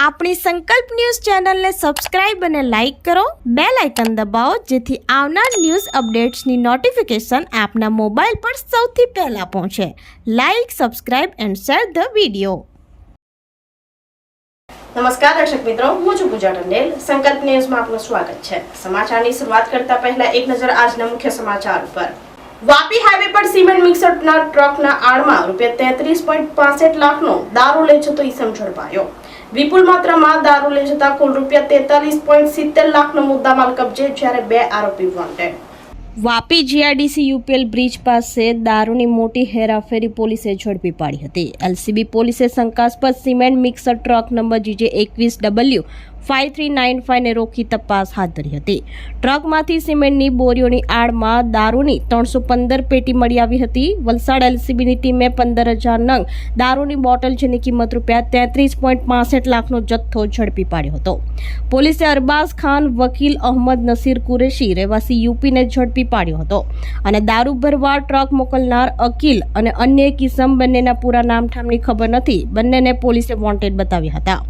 આપણી સંકલ્પ ન્યૂઝ ચેનલને સબસ્ક્રાઇબ અને લાઇક કરો, બેલ આઇકન દબાવો જેથી આવનાર ન્યૂઝ અપડેટ્સની નોટિફિકેશન આપના મોબાઈલ પર સૌથી પહેલા પહોંચે. Like, subscribe and share the video. નમસ્કાર દર્શક મિત્રો, હું છું પૂજા ટંડેલ. સંકલ્પ ન્યૂઝમાં આપનું સ્વાગત છે. સમાચારની શરૂઆત કરતા પહેલા એક નજર આજના મુખ્ય સમાચાર ઉપર. વાપી હાઈવે પર સિમેન્ટ મિક્સરના ટ્રકના આડમાં ₹33.65 લાખનો દારૂ લઈ જતો ઈસમ ઝડપાયો. વિપુલ માત્રામાં દારૂ લઈ જતા કુલ ₹43.70 લાખનો મુદ્દામાલ કબજે, જ્યારે 2 આરોપી wanted. Vapi GRDC UPL bridge પાસે દારૂની મોટી હેરાફેરી પોલીસે ઝડપી પાડી હતી. એલસીબી પોલીસે શંકાસ્પદ cement mixer truck number GJ21W5395 ને રોકી તપાસ હાથ ધરી હતી. ટ્રકમાંથી સિમેન્ટની બોરીઓની આડમાં દારૂની 315 પેટી મળી આવી હતી. વલસાડ એલસીબીની ટીમે 15,000 નંગ દારૂની બોટલ જેની કિંમત ₹33.65 લાખનો જથ્થો ઝડપી પાડ્યો હતો. પોલીસે અરબાઝ ખાન, વકીલ અહમદ નસીર કુરેશી રહેવાસી યુપીને ઝડપી પાડ્યો હતો અને દારૂ ભરવા ટ્રક મોકલનાર અકીલ અને અન્ય એક ઇસમ, બંનેના પૂરા નામઠામની ખબર નથી, બંનેને પોલીસે વોન્ટેડ બતાવ્યા હતા.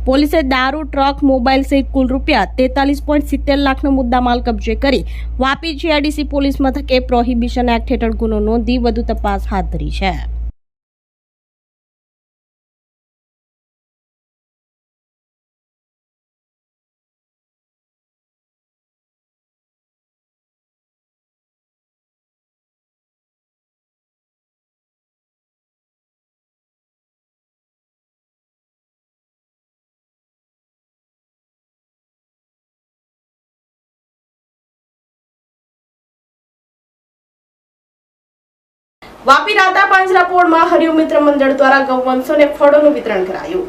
પોલીસે દારૂ, ટ્રક, મોબાઈલ સહિત કુલ ₹43.70 લાખનો મુદ્દામાલ કબજે કરી વાપી જીઆરડીસી પોલીસ મથકે પ્રોહિબિશન એક્ટ હેઠળ ગુનો નોંધી વધુ તપાસ હાથ ધરી છે. વાપી રાતા પાંજરાપોળમાં હરિઓમ મિત્ર મંડળ દ્વારા ગૌવંશોને ફળોનું વિતરણ કરાયું.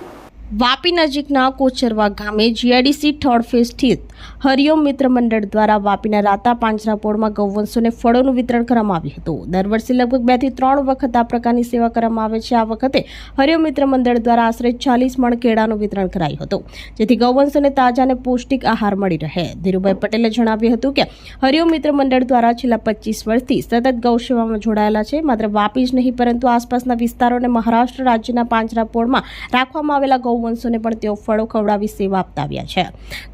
વાપી નજીકના કોચરવા ગામે જીઆરડીસી 3rd ફેઝ સ્થિત હરિઓમ મિત્ર મંડળ દ્વારા વાપીના રાતા પાંજરાપોળમાં ગૌવંશોને ફળોનું વિતરણ કરવામાં આવ્યું હતું. દર વર્ષે લગભગ 2 થી 3 વખત આ પ્રકારની સેવા કરવામાં આવે છે. આ વખતે હરિઓમ મિત્ર મંડળ દ્વારા આશરે 40 મણ કેળાનું વિતરણ કરાયું હતું, જેથી ગૌવંશોને તાજા અને પૌષ્ટિક આહાર મળી રહે. ધીરુભાઈ પટેલે જણાવ્યું હતું કે હરિઓમ મિત્ર મંડળ દ્વારા છેલ્લા 25 વર્ષથી સતત ગૌસેવામાં જોડાયેલા છે. માત્ર વાપી જ નહીં પરંતુ આસપાસના વિસ્તારો અને મહારાષ્ટ્ર રાજ્યના પાંજરાપોળમાં રાખવામાં આવેલા ગૌવંશોને પણ તેઓ ફળો ખવડાવી સેવા આપતા આવ્યા છે.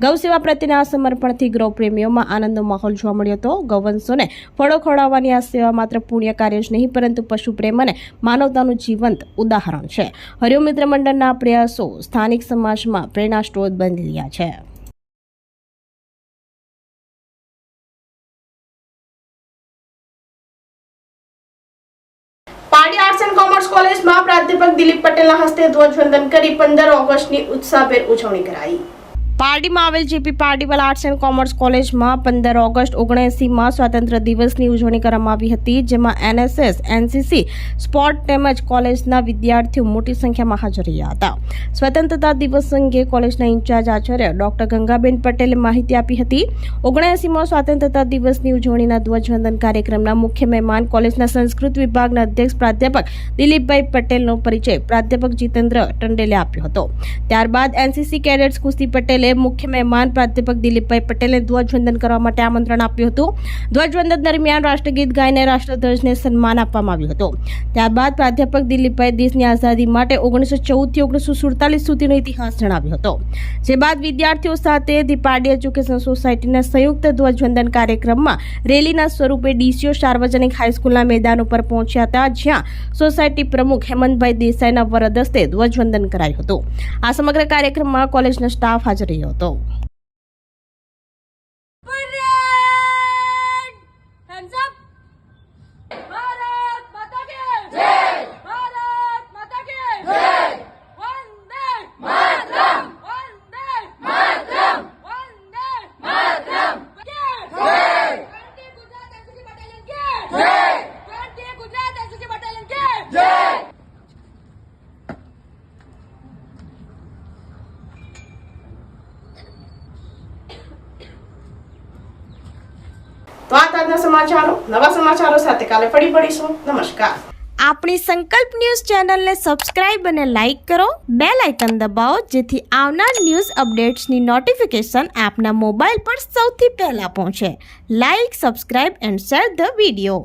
ગૌ સેવા પ્રત્યેના આ સમર્પણથી ગૌ પ્રેમીઓમાં આનંદનો માહોલ જોવા મળ્યો હતો. ગૌવંશોને ફળો ખવડાવવાની આ સેવા માત્ર પુણ્ય કાર્ય જ નહીં પરંતુ પશુ પ્રેમ અને માનવતાનું જીવંત ઉદાહરણ છે. હરિઓમ મિત્ર મંડળના પ્રયાસો સ્થાનિક સમાજમાં પ્રેરણા સ્ત્રોત બની રહ્યા છે. પારડી આર્ટ્સ એન્ડ કોમર્સ કોલેજમાં પ્રાધ્યાપક દિલીપ પટેલના હસ્તે ધ્વજવંદન કરી 15 ઓગસ્ટની ઉત્સાહભેર ઉજવણી કરાઈ. પારડીમાં આવેલ જેપી પારડીવાલ આર્ટ્સ એન્ડ કોમર્સ કોલેજમાં 15 ઓગસ્ટ 1979માં સ્વાતંત્ર્ય દિવસની ઉજવણી કરવામાં આવી હતી, જેમાં એનએસએસ, એનસીસી, સ્પોર્ટ તેમજ કોલેજના વિદ્યાર્થીઓ મોટી સંખ્યામાં હાજર રહ્યા હતા. સ્વતંત્રતા દિવસ અંગે કોલેજના ઇન્ચાર્જ આચાર્ય ડોક્ટર ગંગાબેન પટેલે માહિતી આપી હતી. 79માં સ્વાતંત્રતા દિવસની ઉજવણીના ધ્વજવંદન કાર્યક્રમના મુખ્ય મહેમાન કોલેજના સંસ્કૃત વિભાગના અધ્યક્ષ પ્રાધ્યાપક દિલીપભાઈ પટેલનો પરિચય પ્રાધ્યાપક જીતેન્દ્ર ટંડેલે આપ્યો હતો. ત્યારબાદ એનસીસી કેડેટ્સ કુસ્તી પટેલે મુખ્ય મહેમાન પ્રાધ્યાપક દિલીપભાઈ પટેલે ધ્વજવંદન કરવા માટે આમંત્રણ આપ્યું હતું. ધ્વજવંદન દરમિયાન રાષ્ટ્રગીત ગાઈને રાષ્ટ્રધ્વજને સન્માન આપવામાં આવ્યું હતું. ત્યારબાદ પ્રાધ્યાપક દિલીપભાઈ દેશની આઝાદી માટે 1914 થી 1947 સુધીનો ઇતિહાસ જણાવ્યો હતો. જે બાદ વિદ્યાર્થીઓ સાથે ધી પારડી એજ્યુકેશન સોસાયટીના સંયુક્ત ધ્વજવંદન કાર્યક્રમમાં રેલીના સ્વરૂપે ડીસીઓ સાર્વજનિક હાઈસ્કૂલના મેદાન ઉપર પહોંચ્યા હતા, જ્યાં સોસાયટી પ્રમુખ હેમંતભાઈ દેસાઈના વરદ હસ્તે ધ્વજવંદન કરાયું હતું. આ સમગ્ર કાર્યક્રમમાં કોલેજનો સ્ટાફ હાજર રહ્યો હતો. તો આજના સમાચારો, નવા સમાચારો સાથે કાલે ફરી મળીશું. નમસ્કાર. આપણી સંકલ્પ ન્યૂઝ ચેનલને સબસ્ક્રાઇબ અને લાઇક કરો, બેલ આઇકન દબાવો જેથી આવનાર ન્યૂઝ અપડેટ્સની નોટિફિકેશન આપના મોબાઈલ પર સૌથી પહેલા પહોંચે. Like, subscribe and share the video.